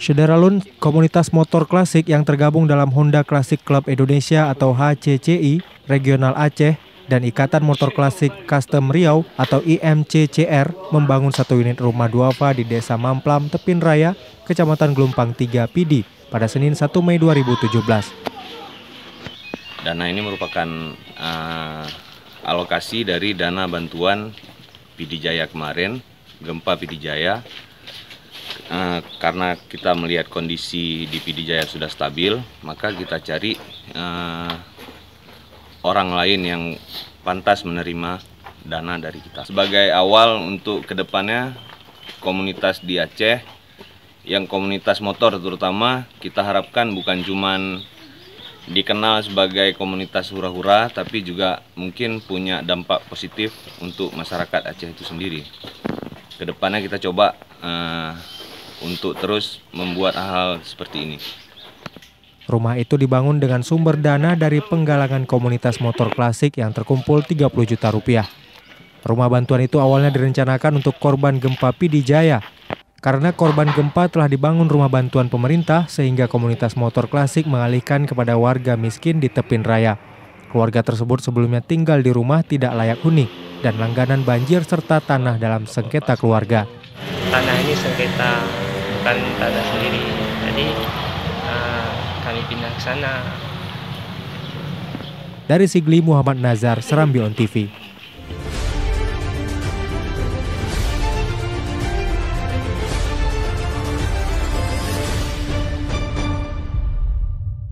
Syederalun, komunitas motor klasik yang tergabung dalam Honda Classic Club Indonesia atau HCCI Regional Aceh dan Ikatan Motor Klasik Custom Riau atau IMCCR membangun satu unit rumah duafa di Desa Mamplam, Tepin Raya, Kecamatan Gelumpang 3 Pidi pada Senin 1 Mei 2017. Dana ini merupakan alokasi dari dana bantuan Pidi Jaya kemarin, gempa Pidi Jaya. Karena kita melihat kondisi di Pidi Jaya sudah stabil, maka kita cari orang lain yang pantas menerima dana dari kita. Sebagai awal untuk kedepannya, komunitas di Aceh, yang komunitas motor terutama, kita harapkan bukan cuman dikenal sebagai komunitas hura-hura, tapi juga mungkin punya dampak positif untuk masyarakat Aceh itu sendiri. Kedepannya kita coba untuk terus membuat hal seperti ini. Rumah itu dibangun dengan sumber dana dari penggalangan komunitas motor klasik yang terkumpul 30 juta rupiah. Rumah bantuan itu awalnya direncanakan untuk korban gempa Pidi Jaya. Karena korban gempa telah dibangun rumah bantuan pemerintah sehingga komunitas motor klasik mengalihkan kepada warga miskin di Tepin Raya. Keluarga tersebut sebelumnya tinggal di rumah tidak layak huni dan langganan banjir serta tanah dalam sengketa keluarga. Tanah ini sengketa, bukan tanah sendiri, jadi kami pindah ke sana. Dari Sigli, Muhammad Nazar, Serambi On TV.